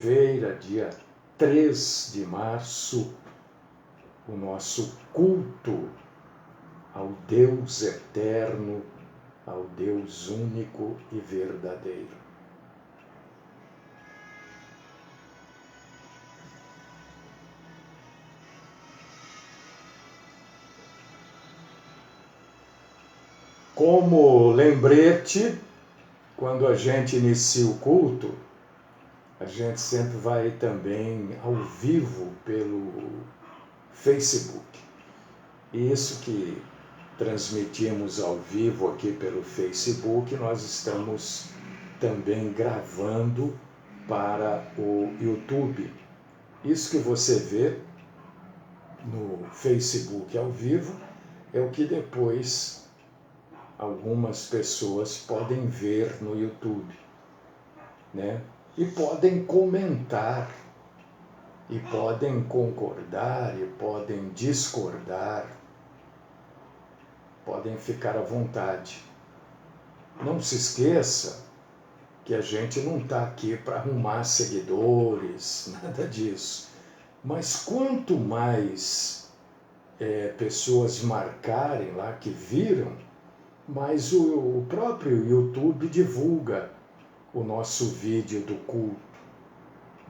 Feira, dia 3 de março, o nosso culto ao Deus eterno, ao Deus único e verdadeiro. Como lembrete, quando a gente inicia o culto, a gente sempre vai também ao vivo pelo Facebook. Isso que transmitimos ao vivo aqui pelo Facebook, nós estamos também gravando para o YouTube. Isso que você vê no Facebook ao vivo é o que depois algumas pessoas podem ver no YouTube, né? E podem comentar, e podem concordar, e podem discordar, podem ficar à vontade. Não se esqueça que a gente não está aqui para arrumar seguidores, nada disso. Mas quanto mais pessoas marcarem lá que viram, mais o próprio YouTube divulga o nosso vídeo do culto.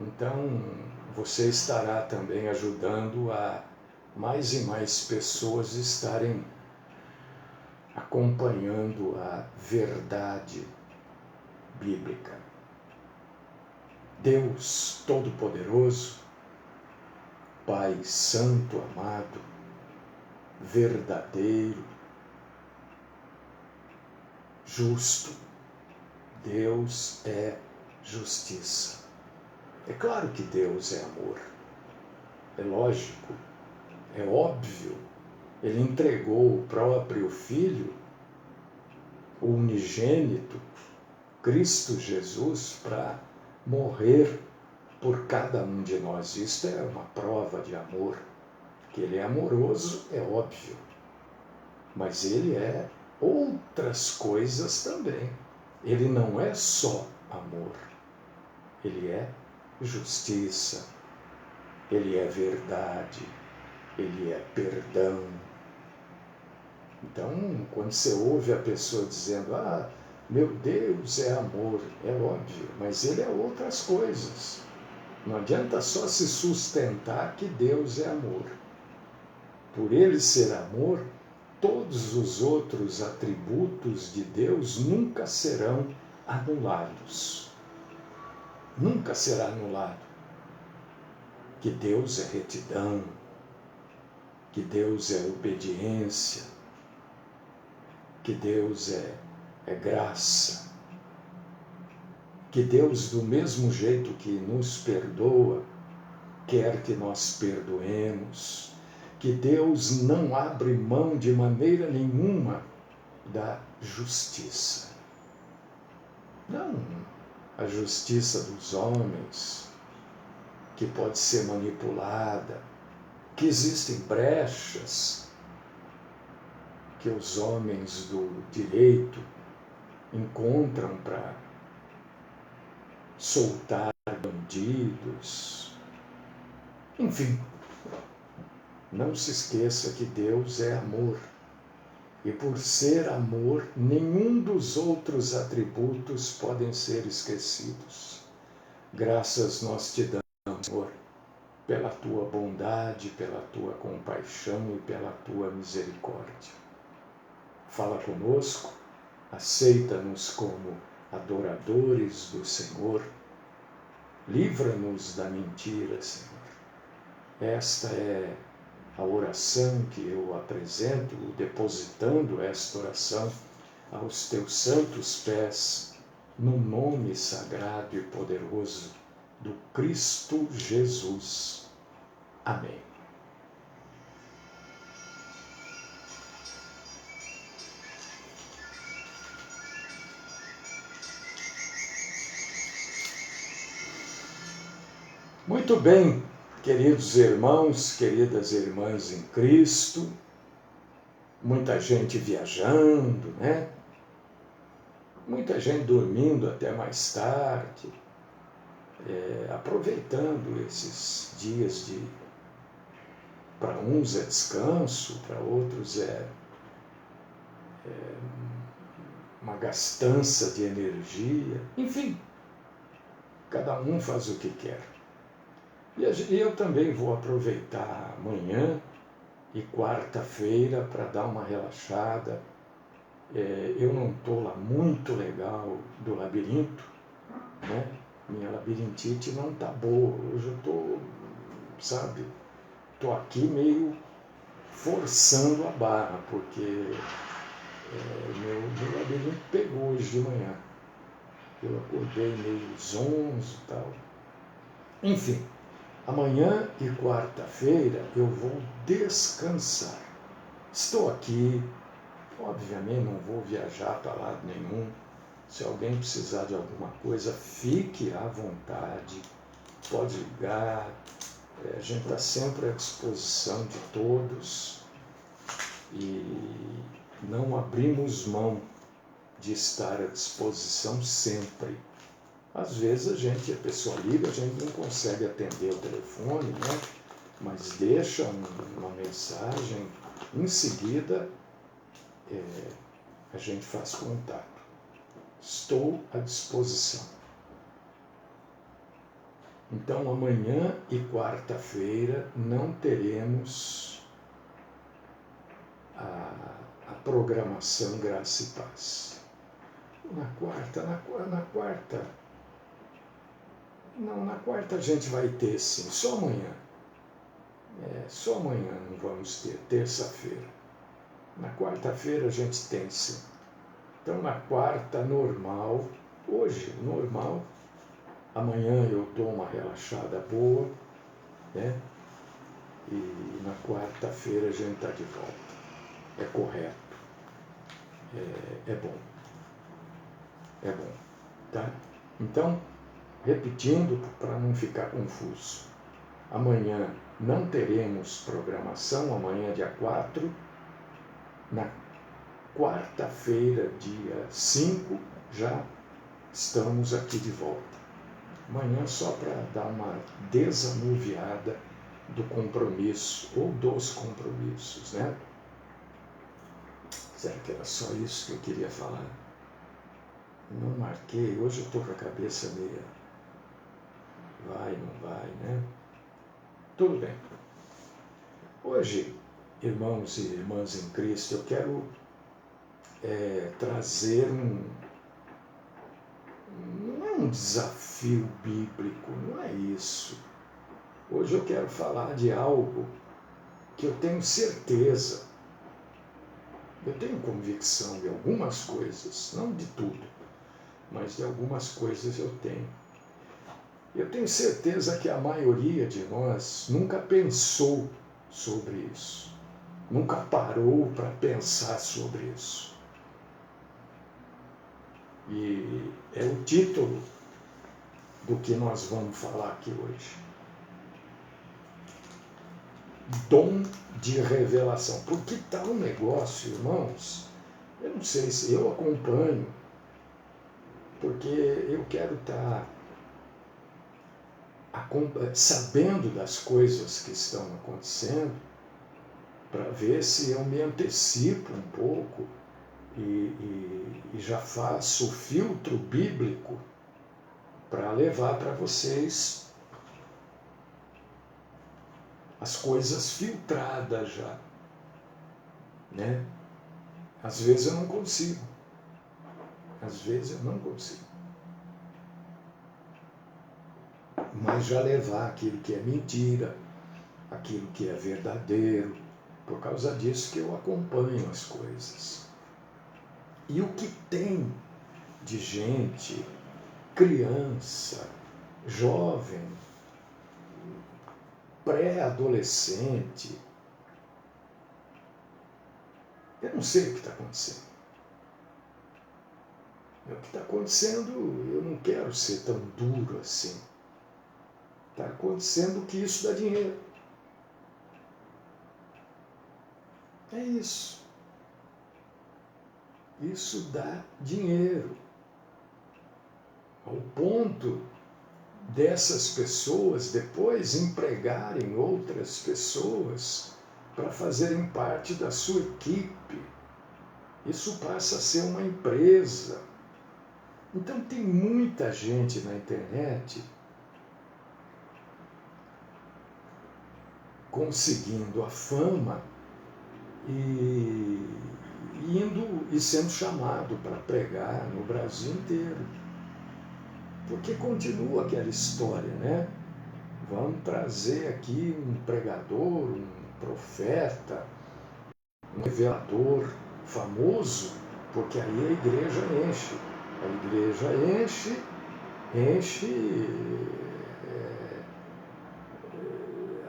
Então, você estará também ajudando a mais e mais pessoas estarem acompanhando a verdade bíblica. Deus Todo-Poderoso, Pai Santo, amado, verdadeiro, justo, Deus é justiça. É claro que Deus é amor, é lógico, é óbvio. Ele entregou o próprio Filho, o unigênito, Cristo Jesus, para morrer por cada um de nós. Isto é uma prova de amor. Que ele é amoroso, é óbvio, mas ele é outras coisas também. Ele não é só amor, ele é justiça, ele é verdade, ele é perdão. Então, quando você ouve a pessoa dizendo, meu Deus é amor, é óbvio, mas ele é outras coisas. Não adianta só se sustentar que Deus é amor. Por ele ser amor, todos os outros atributos de Deus nunca serão anulados. Nunca será anulado. Que Deus é retidão, que Deus é obediência, que Deus é graça, que Deus, do mesmo jeito que nos perdoa, quer que nós perdoemos, que Deus não abre mão de maneira nenhuma da justiça. Não a justiça dos homens, que pode ser manipulada, que existem brechas que os homens do direito encontram para soltar bandidos. Enfim, não se esqueça que Deus é amor. E por ser amor, nenhum dos outros atributos podem ser esquecidos. Graças nós te damos, Senhor, pela tua bondade, pela tua compaixão e pela tua misericórdia. Fala conosco, aceita-nos como adoradores do Senhor, livra-nos da mentira, Senhor. Esta é a oração que eu apresento, depositando esta oração aos teus santos pés, no nome sagrado e poderoso do Cristo Jesus. Amém. Muito bem, queridos irmãos, queridas irmãs em Cristo, muita gente viajando, né? Muita gente dormindo até mais tarde, aproveitando esses dias para uns é descanso, para outros é uma gastança de energia, enfim, cada um faz o que quer. E eu também vou aproveitar amanhã e quarta-feira para dar uma relaxada. Eu não estou lá muito legal do labirinto, né? Minha labirintite não está boa. Hoje eu estou, sabe, estou aqui meio forçando a barra, porque meu labirinto pegou hoje de manhã. Eu acordei meio zonzo e tal. Enfim, amanhã e quarta-feira eu vou descansar. Estou aqui, obviamente não vou viajar para lado nenhum. Se alguém precisar de alguma coisa, fique à vontade, pode ligar. A gente está sempre à disposição de todos e não abrimos mão de estar à disposição sempre. Às vezes a pessoa liga, a gente não consegue atender o telefone, né? Mas deixa uma mensagem, em seguida a gente faz contato. Estou à disposição. Então amanhã e quarta-feira não teremos a programação Graça e Paz. Na quarta a gente vai ter sim, só amanhã. Só amanhã não vamos ter, terça-feira. Na quarta-feira a gente tem sim. Então na quarta normal, hoje normal, amanhã eu dou uma relaxada boa, né? E na quarta-feira a gente está de volta. É correto. É bom. É bom, tá? Então, repetindo para não ficar confuso. Amanhã não teremos programação, amanhã dia 4. Na quarta-feira, dia 5, já estamos aqui de volta. Amanhã só para dar uma desanuviada do compromisso ou dos compromissos, né? Será que era só isso que eu queria falar? Não marquei, hoje eu estou com a cabeça meia vai, não vai, né? Tudo bem. Hoje, irmãos e irmãs em Cristo, eu quero trazer não é um desafio bíblico, não é isso. Hoje eu quero falar de algo que eu tenho certeza, eu tenho convicção de algumas coisas, não de tudo, mas de algumas coisas eu tenho. Eu tenho certeza que a maioria de nós nunca pensou sobre isso, nunca parou para pensar sobre isso. E é o título do que nós vamos falar aqui hoje. Dom de revelação. Porque está um negócio, irmãos, eu não sei se eu acompanho, porque eu quero estar sabendo das coisas que estão acontecendo, para ver se eu me antecipo um pouco e já faço o filtro bíblico para levar para vocês as coisas filtradas já, né? Às vezes eu não consigo. Mas já levar aquilo que é mentira, aquilo que é verdadeiro, por causa disso que eu acompanho as coisas. E o que tem de gente, criança, jovem, pré-adolescente, eu não sei o que está acontecendo. O que está acontecendo, eu não quero ser tão duro assim. Está acontecendo que isso dá dinheiro. É isso. Isso dá dinheiro. Ao ponto dessas pessoas depois empregarem outras pessoas para fazerem parte da sua equipe. Isso passa a ser uma empresa. Então tem muita gente na internet conseguindo a fama e indo e sendo chamado para pregar no Brasil inteiro. Porque continua aquela história, né? Vamos trazer aqui um pregador, um profeta, um revelador famoso, porque aí a igreja enche. A igreja enche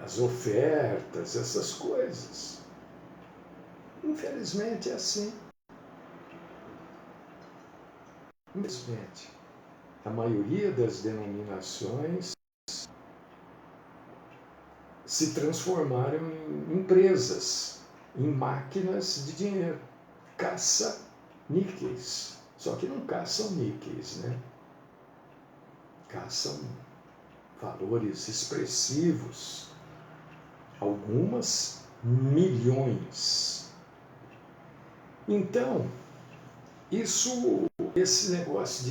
as ofertas, essas coisas. Infelizmente é assim. Infelizmente. A maioria das denominações se transformaram em empresas, em máquinas de dinheiro. Caça-níqueis. Só que não caçam níqueis, né? Caçam valores expressivos. Algumas milhões. Então, esse negócio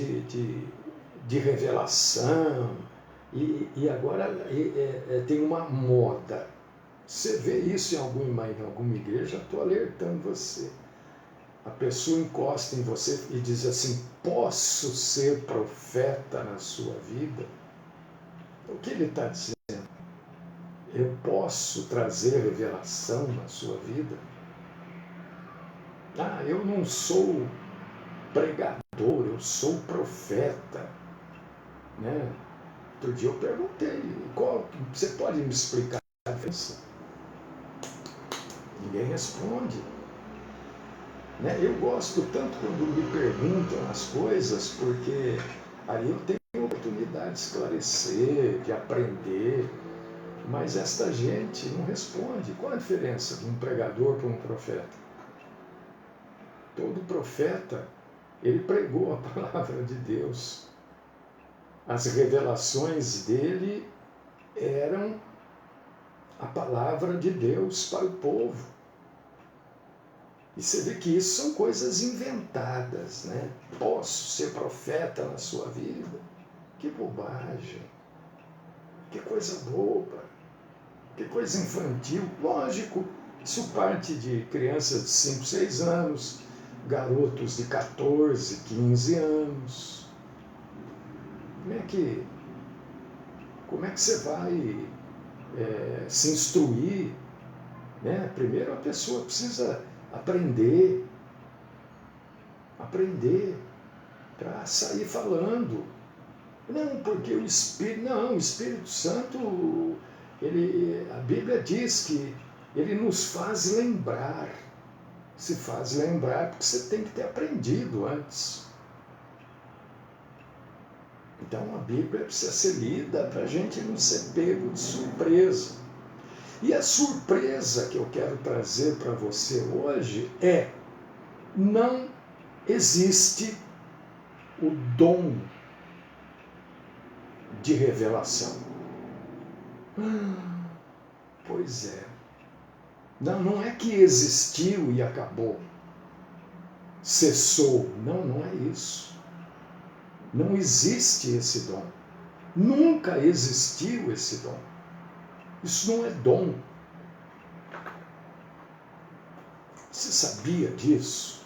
de revelação, e agora tem uma moda. Você vê isso em alguma igreja, estou alertando você. A pessoa encosta em você e diz assim: posso ser profeta na sua vida? O que ele está dizendo? Eu posso trazer revelação na sua vida? Ah, eu não sou pregador, eu sou profeta. Né? Outro dia eu perguntei, você pode me explicar a diferença? Ninguém responde. Né? Eu gosto tanto quando me perguntam as coisas, porque aí eu tenho a oportunidade de esclarecer, de aprender. Mas esta gente não responde. Qual a diferença de um pregador para um profeta? Todo profeta, ele pregou a palavra de Deus. As revelações dele eram a palavra de Deus para o povo. E você vê que isso são coisas inventadas, né? Posso ser profeta na sua vida? Que bobagem! Que coisa boba! Que coisa infantil! Lógico, isso parte de crianças de 5, 6 anos, garotos de 14, 15 anos. Como é que você vai se instruir? Né? Primeiro a pessoa precisa aprender para sair falando. Não, porque o Espírito Santo, a Bíblia diz que ele nos faz lembrar. Se faz lembrar porque você tem que ter aprendido antes. Então a Bíblia precisa ser lida para a gente não ser pego de surpresa. E a surpresa que eu quero trazer para você hoje é: não existe o dom de revelação. Pois é. Não é que existiu e acabou. Cessou. Não é isso. Não existe esse dom. Nunca existiu esse dom. Isso não é dom. Você sabia disso?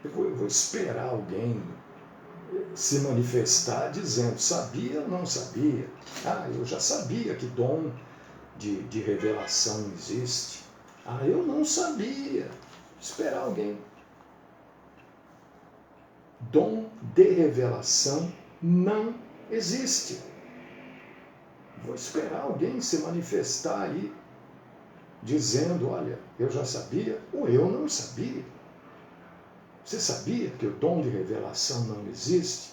Eu vou esperar alguém se manifestar dizendo: sabia ou não sabia? Ah, eu já sabia que dom de revelação existe. Ah, eu não sabia. Esperar alguém. Dom de revelação não existe. Vou esperar alguém se manifestar aí, dizendo: olha, eu já sabia ou eu não sabia. Você sabia que o dom de revelação não existe?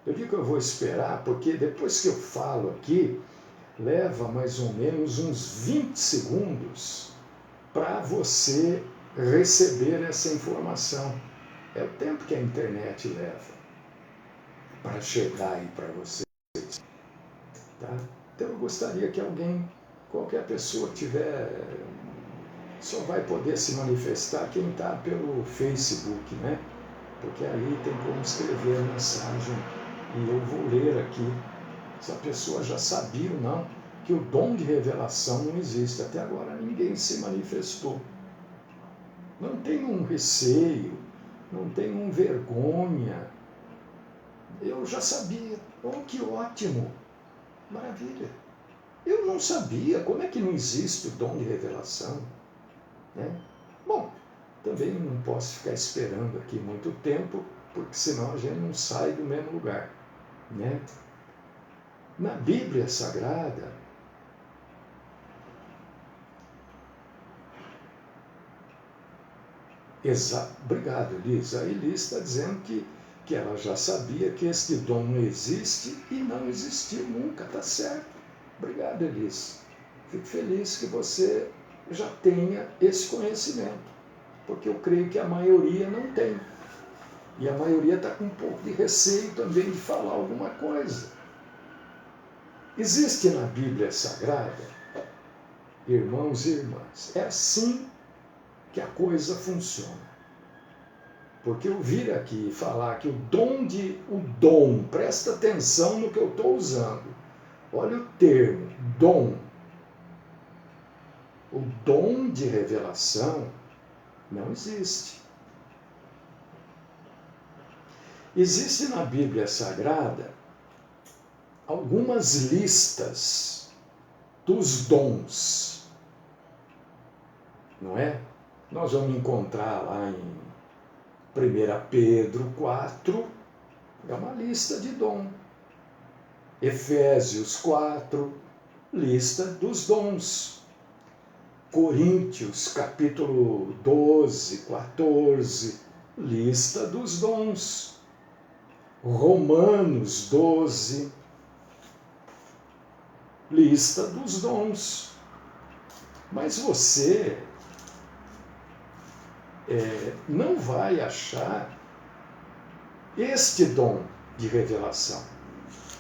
Eu digo que eu vou esperar porque depois que eu falo aqui, leva mais ou menos uns 20 segundos para você receber essa informação. É o tempo que a internet leva para chegar aí para vocês. Tá? Então eu gostaria que alguém, qualquer pessoa tiver, só vai poder se manifestar quem está pelo Facebook, né? Porque aí tem como escrever a mensagem e eu vou ler aqui se a pessoa já sabia ou não que o dom de revelação não existe. Até agora ninguém se manifestou. Não tenham receio, não tenham vergonha. Eu já sabia. Oh, que ótimo! Maravilha! Eu não sabia. Como é que não existe o dom de revelação? Né? Bom, também não posso ficar esperando aqui muito tempo, porque senão a gente não sai do mesmo lugar. Né? Na Bíblia Sagrada, obrigado, Elis. A Elis está dizendo que ela já sabia que este dom não existe e não existiu nunca, tá certo. Obrigado, Elis. Fico feliz que você já tenha esse conhecimento, porque eu creio que a maioria não tem. E a maioria está com um pouco de receio também de falar alguma coisa. Existe na Bíblia Sagrada, irmãos e irmãs, é assim que a coisa funciona. Porque eu vir aqui falar que o dom, presta atenção no que eu estou usando. Olha o termo, dom. O dom de revelação não existe. Existe na Bíblia Sagrada algumas listas dos dons, não é? Nós vamos encontrar lá em 1 Pedro 4, é uma lista de dom. Efésios 4, lista dos dons. Coríntios, capítulo 12, 14, lista dos dons. Romanos 12, lista dos dons. Mas você não vai achar este dom de revelação.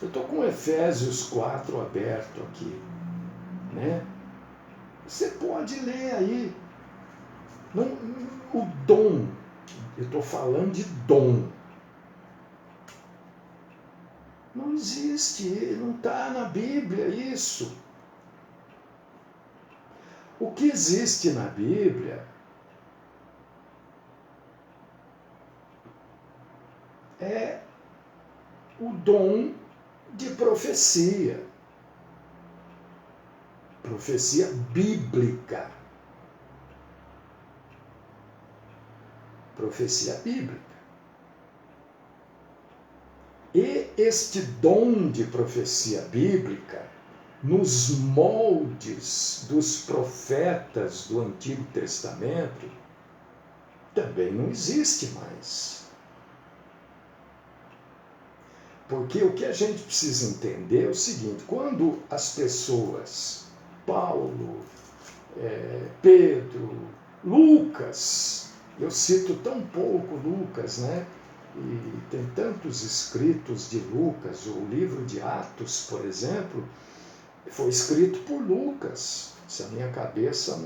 Eu estou com Efésios 4 aberto aqui, né? Você pode ler aí. Não, o dom, eu estou falando de dom. Não existe, não está na Bíblia isso. O que existe na Bíblia é o dom de profecia. Profecia bíblica. Profecia bíblica. E este dom de profecia bíblica, nos moldes dos profetas do Antigo Testamento, também não existe mais. Porque o que a gente precisa entender é o seguinte: quando as pessoas, Paulo, Pedro, Lucas, eu cito tão pouco Lucas, né? E tem tantos escritos de Lucas, o livro de Atos, por exemplo, foi escrito por Lucas, se a minha cabeça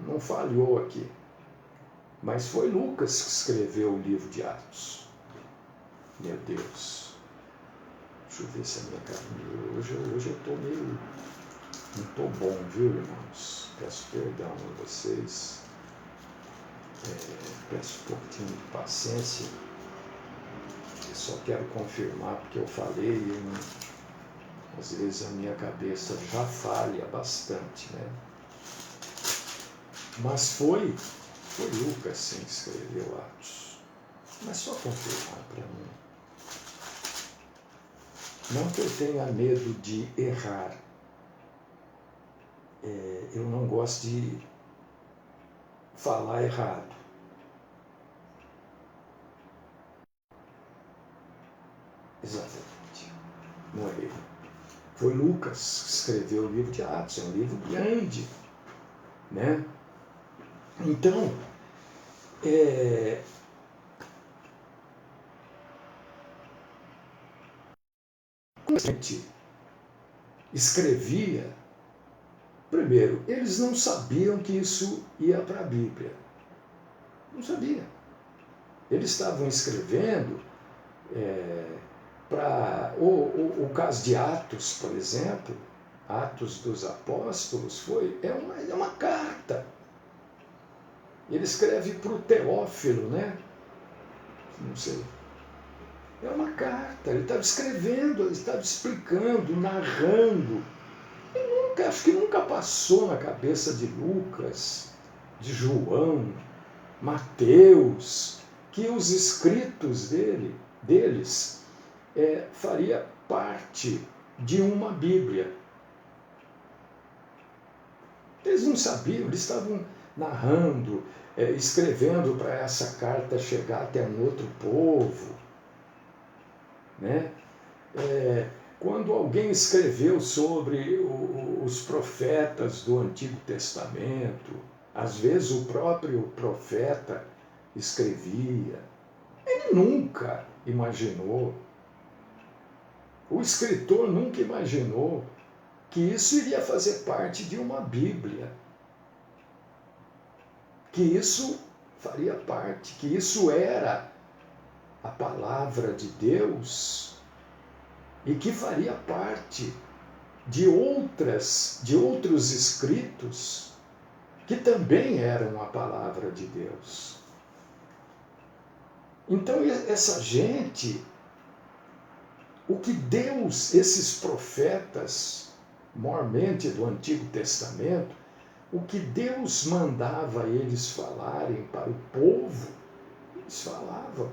não falhou aqui. Mas foi Lucas que escreveu o livro de Atos. Meu Deus. Deixa eu ver se a minha cabeça... Hoje eu estou meio... Não estou bom, viu, irmãos? Peço perdão a vocês. Peço um pouquinho de paciência. Eu só quero confirmar porque eu falei e às vezes a minha cabeça já falha bastante, né? Mas foi Lucas sim que escreveu Atos. Mas só confirmar para mim. Não que eu tenha medo de errar. Eu não gosto de falar errado. Exatamente. Não é ele. Foi Lucas que escreveu o livro de Atos. É um livro grande, né? Então, escrevia, primeiro, eles não sabiam que isso ia para a Bíblia. Não sabia. Eles estavam escrevendo para o caso de Atos, por exemplo, Atos dos Apóstolos, é uma carta. Ele escreve para o Teófilo, né? Não sei. É uma carta. Ele estava escrevendo, ele estava explicando, narrando. Acho que nunca passou na cabeça de Lucas, de João, Mateus, que os escritos deles faria parte de uma Bíblia. Eles não sabiam, eles estavam narrando, escrevendo para essa carta chegar até um outro povo. Né? Quando alguém escreveu sobre os profetas do Antigo Testamento, às vezes o próprio profeta escrevia. Ele nunca imaginou, o escritor nunca imaginou que isso iria fazer parte de uma Bíblia, que isso faria parte, que isso era a palavra de Deus e que faria parte de outros escritos que também eram a palavra de Deus. Então essa gente, o que Deus, esses profetas, maiormente do Antigo Testamento, o que Deus mandava eles falarem para o povo, eles falavam.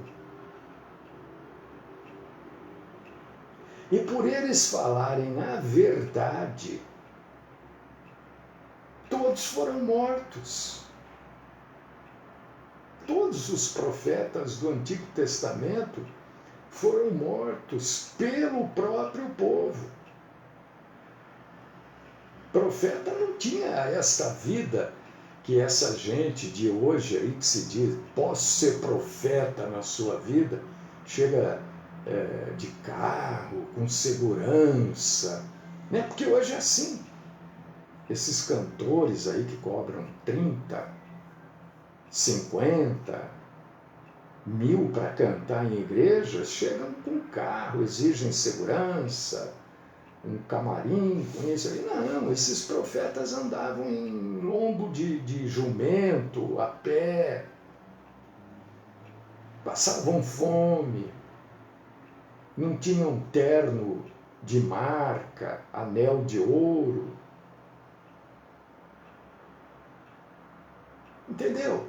E por eles falarem a verdade, todos foram mortos. Todos os profetas do Antigo Testamento foram mortos pelo próprio povo. O profeta não tinha esta vida que essa gente de hoje aí que se diz, posso ser profeta na sua vida, chega de carro, com segurança, né? Porque hoje é assim. Esses cantores aí que cobram 30, 50 mil para cantar em igrejas, chegam com carro, exigem segurança, um camarim, com isso aí. Não, esses profetas andavam em lombo de jumento, a pé, passavam fome, não tinham terno de marca, anel de ouro. Entendeu?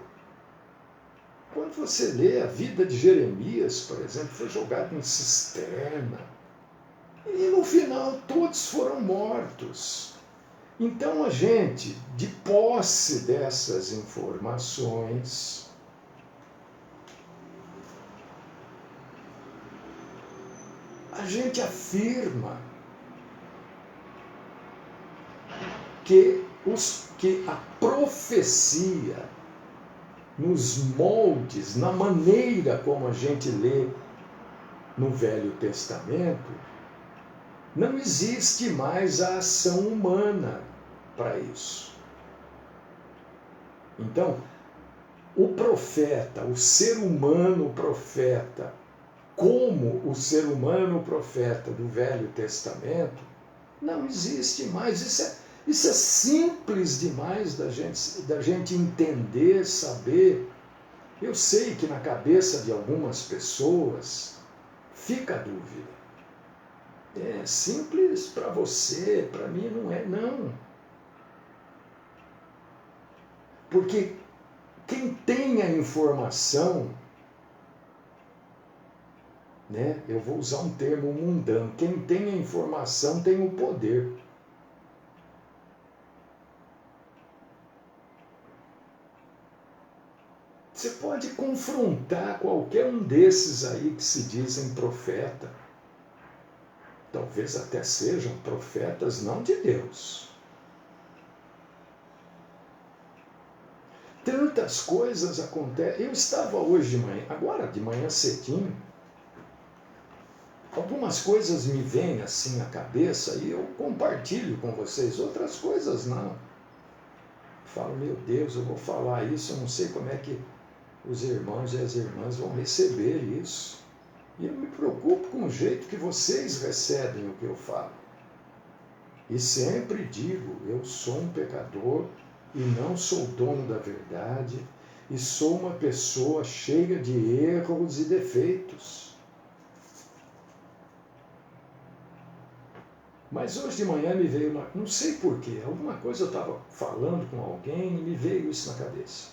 Quando você lê a vida de Jeremias, por exemplo, foi jogado em cisterna. E no final todos foram mortos. Então a gente, de posse dessas informações, a gente afirma que a profecia, nos moldes, na maneira como a gente lê no Velho Testamento, não existe mais a ação humana para isso. Então, o profeta, o ser humano profeta, como o ser humano profeta do Velho Testamento, não existe mais. Isso é simples demais da gente entender, saber. Eu sei que na cabeça de algumas pessoas fica a dúvida. É simples para você, para mim não é, não. Porque quem tem a informação, né, eu vou usar um termo mundano, quem tem a informação tem o poder. Você pode confrontar qualquer um desses aí que se dizem profeta. Talvez até sejam profetas não de Deus. Tantas coisas acontecem. Eu estava hoje de manhã, agora de manhã cedinho, algumas coisas me vêm assim à cabeça e eu compartilho com vocês, outras coisas não. Falo, meu Deus, eu vou falar isso, eu não sei como é que os irmãos e as irmãs vão receber isso. E eu me preocupo com o jeito que vocês recebem o que eu falo. E sempre digo, eu sou um pecador e não sou dono da verdade e sou uma pessoa cheia de erros e defeitos. Mas hoje de manhã me veio, não sei porquê, alguma coisa eu estava falando com alguém e me veio isso na cabeça.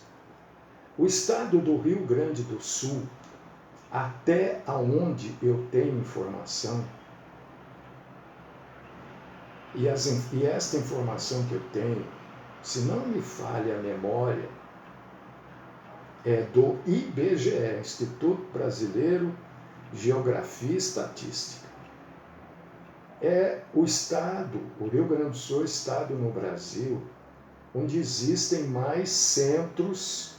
O estado do Rio Grande do Sul, até aonde eu tenho informação, e esta informação que eu tenho, se não me falha a memória, é do IBGE, Instituto Brasileiro de Geografia e Estatística. É o estado, o Rio Grande do Sul é o estado no Brasil onde existem mais centros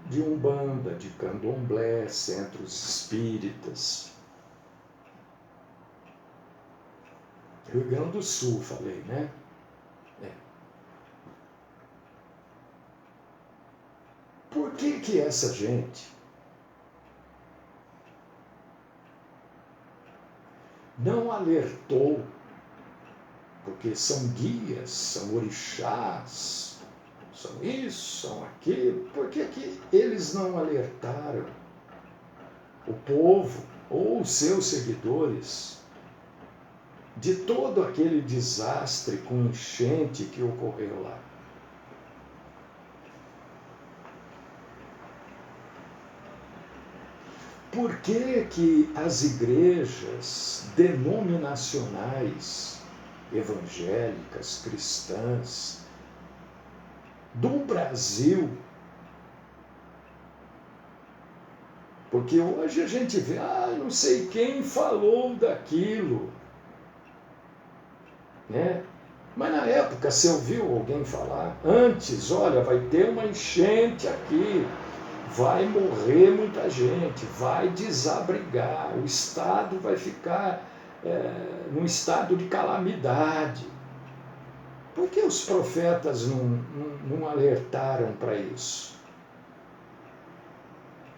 de umbanda, de candomblé, centros espíritas. Rio Grande do Sul, falei, né? Por que essa gente não alertou? Porque são guias, são orixás, são isso, são aquilo. Por que eles não alertaram o povo ou os seus seguidores de todo aquele desastre com enchente que ocorreu lá? Por que as igrejas denominacionais, evangélicas, cristãs, do Brasil, porque hoje a gente vê, não sei quem falou daquilo, né? Mas na época, você ouviu alguém falar? Antes, olha, vai ter uma enchente aqui, vai morrer muita gente, vai desabrigar, o Estado vai ficar num estado de calamidade. Por que os profetas não alertaram para isso?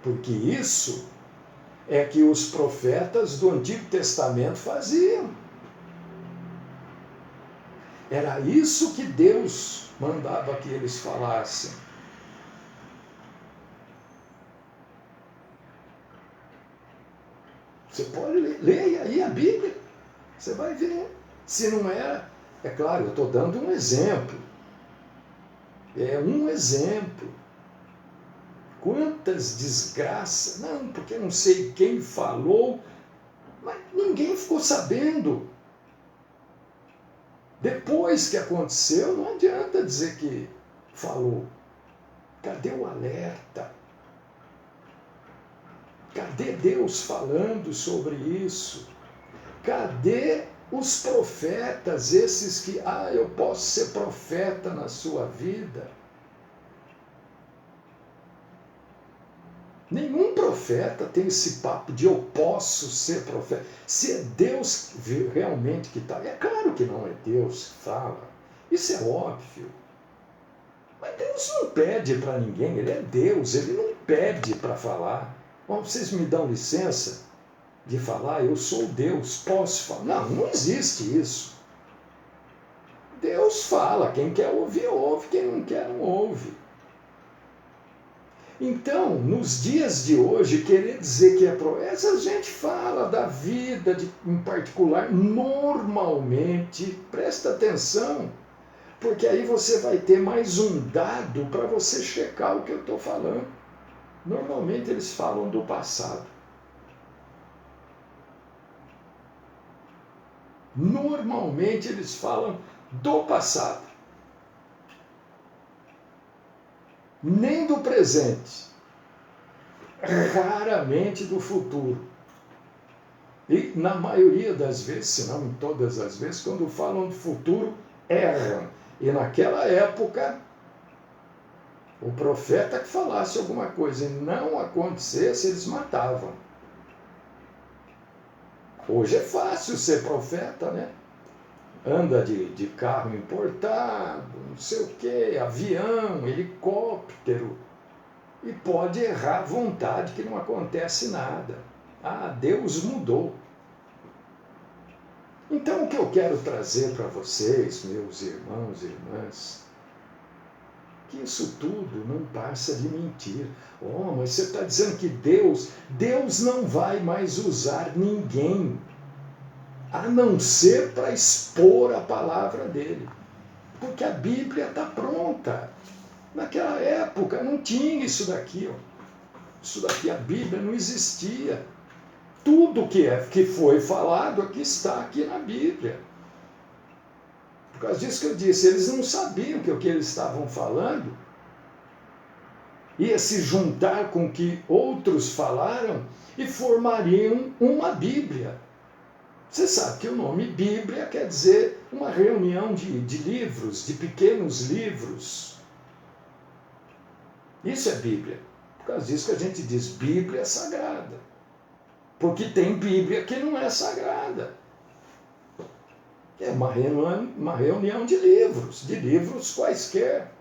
Porque isso é que os profetas do Antigo Testamento faziam. Era isso que Deus mandava que eles falassem. Você pode ler aí a Bíblia, você vai ver. Se não era, é claro, eu estou dando um exemplo. É um exemplo. Quantas desgraças, não, porque não sei quem falou, mas ninguém ficou sabendo. Depois que aconteceu, não adianta dizer que falou. Cadê o alerta? Cadê Deus falando sobre isso? Cadê os profetas, esses que, eu posso ser profeta na sua vida? Nenhum profeta tem esse papo de eu posso ser profeta. Se é Deus realmente que está. É claro que não é Deus que fala. Isso é óbvio. Mas Deus não pede para ninguém. Ele é Deus. Ele não pede para falar. Bom, vocês me dão licença de falar? Eu sou Deus. Posso falar? Não, não existe isso. Deus fala. Quem quer ouvir, ouve. Quem não quer, não ouve. Então, nos dias de hoje, querer dizer que é essa gente fala da vida em particular, normalmente, presta atenção, porque aí você vai ter mais um dado para você checar o que eu estou falando. Normalmente eles falam do passado. Normalmente eles falam do passado. Nem do presente, raramente do futuro. E na maioria das vezes, se não em todas as vezes, quando falam do futuro, erram. E naquela época, o profeta que falasse alguma coisa e não acontecesse, eles matavam. Hoje é fácil ser profeta, né? Anda de carro importado, não sei o quê, avião, helicóptero, e pode errar à vontade que não acontece nada. Ah, Deus mudou. Então o que eu quero trazer para vocês, meus irmãos e irmãs, que isso tudo não passa de mentira. Oh, mas você está dizendo que Deus não vai mais usar ninguém, a não ser para expor a palavra dele. Porque a Bíblia está pronta. Naquela época não tinha isso daqui. Ó. Isso daqui, a Bíblia não existia. Tudo que foi falado aqui está aqui na Bíblia. Por causa disso que eu disse, eles não sabiam que o que eles estavam falando ia se juntar com o que outros falaram e formariam uma Bíblia. Você sabe que o nome Bíblia quer dizer uma reunião de livros, de pequenos livros. Isso é Bíblia. Por causa disso que a gente diz Bíblia sagrada. Porque tem Bíblia que não é sagrada. É uma reunião de livros quaisquer.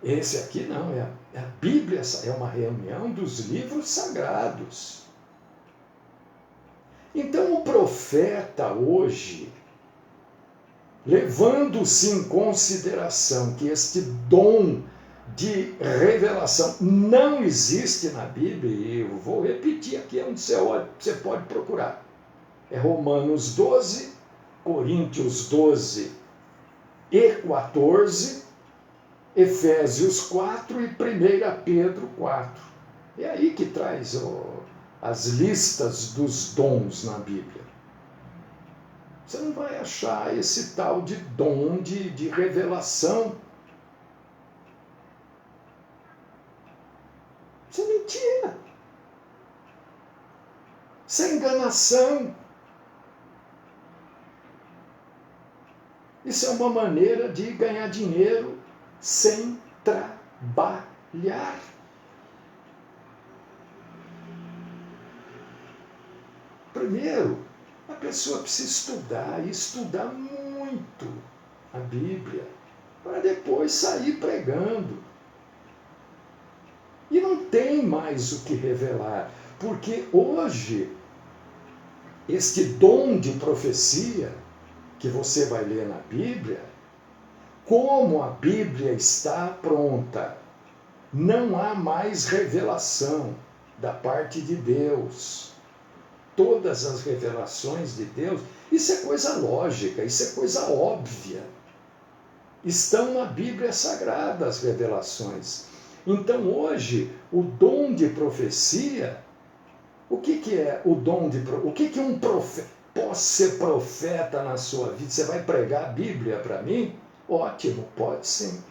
Esse aqui não, é a Bíblia, é uma reunião dos livros sagrados. Então o profeta hoje, levando-se em consideração que este dom de revelação não existe na Bíblia, e eu vou repetir aqui onde você pode procurar. É Romanos 12, Coríntios 12 e 14, Efésios 4 e 1 Pedro 4. É aí que traz as listas dos dons na Bíblia. Você não vai achar esse tal de dom de revelação. Isso é mentira. Isso é enganação. Isso é uma maneira de ganhar dinheiro sem trabalhar. Primeiro, a pessoa precisa estudar, e estudar muito a Bíblia, para depois sair pregando. E não tem mais o que revelar, porque hoje, este dom de profecia que você vai ler na Bíblia, como a Bíblia está pronta, não há mais revelação da parte de Deus. Todas as revelações de Deus, isso é coisa lógica, isso é coisa óbvia. Estão na Bíblia Sagrada as revelações. Então hoje, o dom de profecia, o que é o dom de profecia? O que um profeta? Posso ser profeta na sua vida? Você vai pregar a Bíblia para mim? Ótimo, pode sim.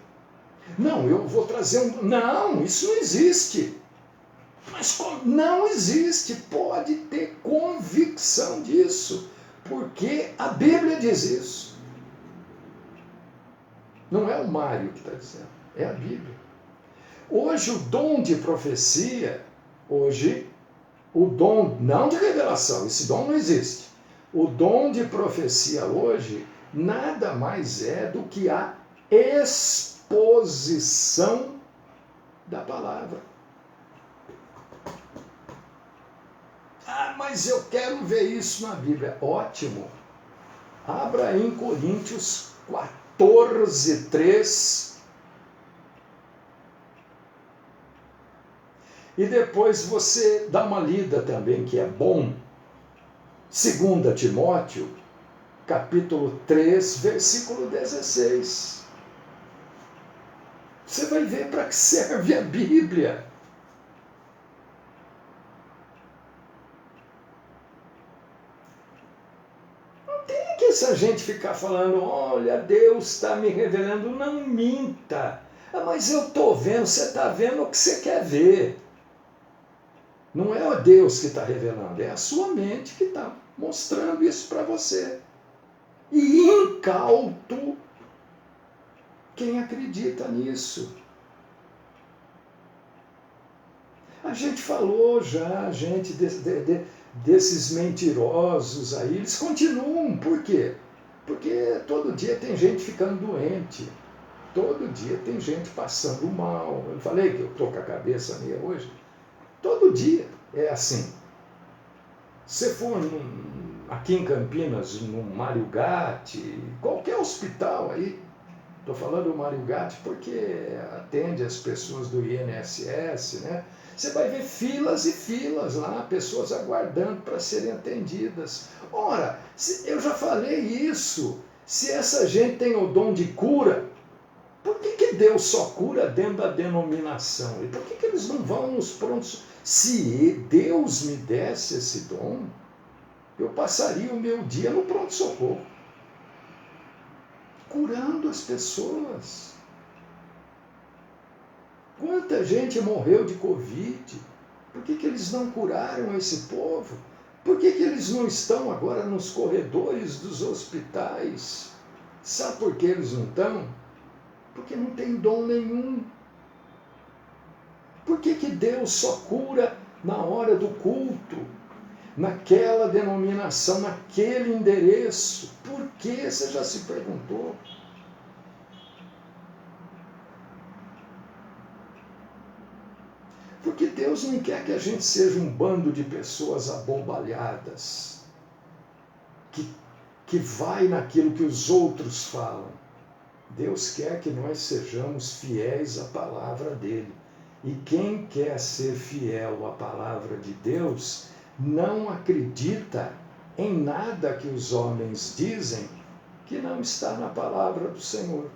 Não, eu vou trazer um... Não, isso não existe. Mas não existe, pode ter convicção disso, porque a Bíblia diz isso. Não é o Mário que está dizendo, é a Bíblia. Hoje o dom de profecia, hoje o dom, não de revelação, esse dom não existe. O dom de profecia hoje nada mais é do que a exposição da palavra. Ah, mas eu quero ver isso na Bíblia. Ótimo. Abra em Coríntios 14, 3. E depois você dá uma lida também, que é bom. 2 Timóteo, capítulo 3, versículo 16. Você vai ver para que serve a Bíblia. Se a gente ficar falando, olha, Deus está me revelando, não minta. Ah, mas eu estou vendo, você está vendo o que você quer ver. Não é o Deus que está revelando, é a sua mente que está mostrando isso para você. E incauto quem acredita nisso. A gente falou já, desses mentirosos aí, eles continuam. Por quê? Porque todo dia tem gente ficando doente. Todo dia tem gente passando mal. Eu falei que eu estou com a cabeça meia hoje. Todo dia é assim. Se for aqui em Campinas, no Mário Gatti, qualquer hospital aí, estou falando do Mário Gatti porque atende as pessoas do INSS, né? Você vai ver filas e filas lá, pessoas aguardando para serem atendidas. Ora, eu já falei isso. Se essa gente tem o dom de cura, por que Deus só cura dentro da denominação? E por que eles não vão nos prontos? Se Deus me desse esse dom, eu passaria o meu dia no pronto-socorro, curando as pessoas. Quanta gente morreu de Covid? Por que eles não curaram esse povo? Por que eles não estão agora nos corredores dos hospitais? Sabe por que eles não estão? Porque não tem dom nenhum. Por que Deus só cura na hora do culto? Naquela denominação, naquele endereço? Por que? Você já se perguntou? Porque Deus não quer que a gente seja um bando de pessoas abombalhadas, que vai naquilo que os outros falam. Deus quer que nós sejamos fiéis à palavra dele. E quem quer ser fiel à palavra de Deus não acredita em nada que os homens dizem que não está na palavra do Senhor.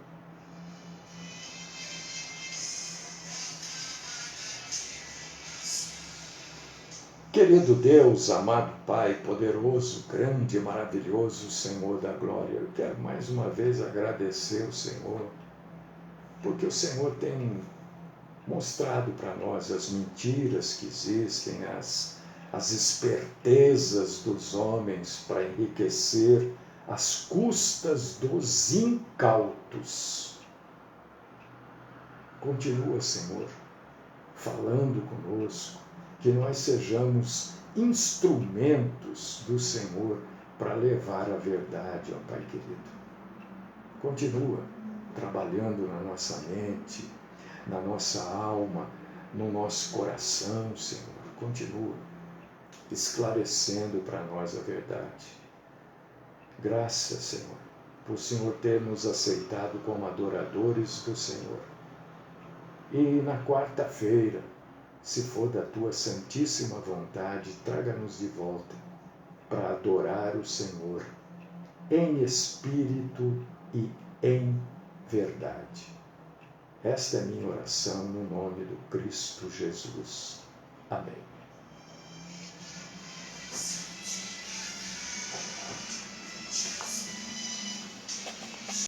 Querido Deus, amado Pai, poderoso, grande, maravilhoso Senhor da glória, eu quero mais uma vez agradecer o Senhor, porque o Senhor tem mostrado para nós as mentiras que existem, as espertezas dos homens para enriquecer às custas dos incautos. Continua, Senhor, falando conosco, que nós sejamos instrumentos do Senhor para levar a verdade, ó Pai querido. Continua trabalhando na nossa mente, na nossa alma, no nosso coração, Senhor. Continua esclarecendo para nós a verdade. Graças, Senhor, por o Senhor ter nos aceitado como adoradores do Senhor. E na quarta-feira, se for da tua santíssima vontade, traga-nos de volta para adorar o Senhor em espírito e em verdade. Esta é minha oração no nome do Cristo Jesus. Amém.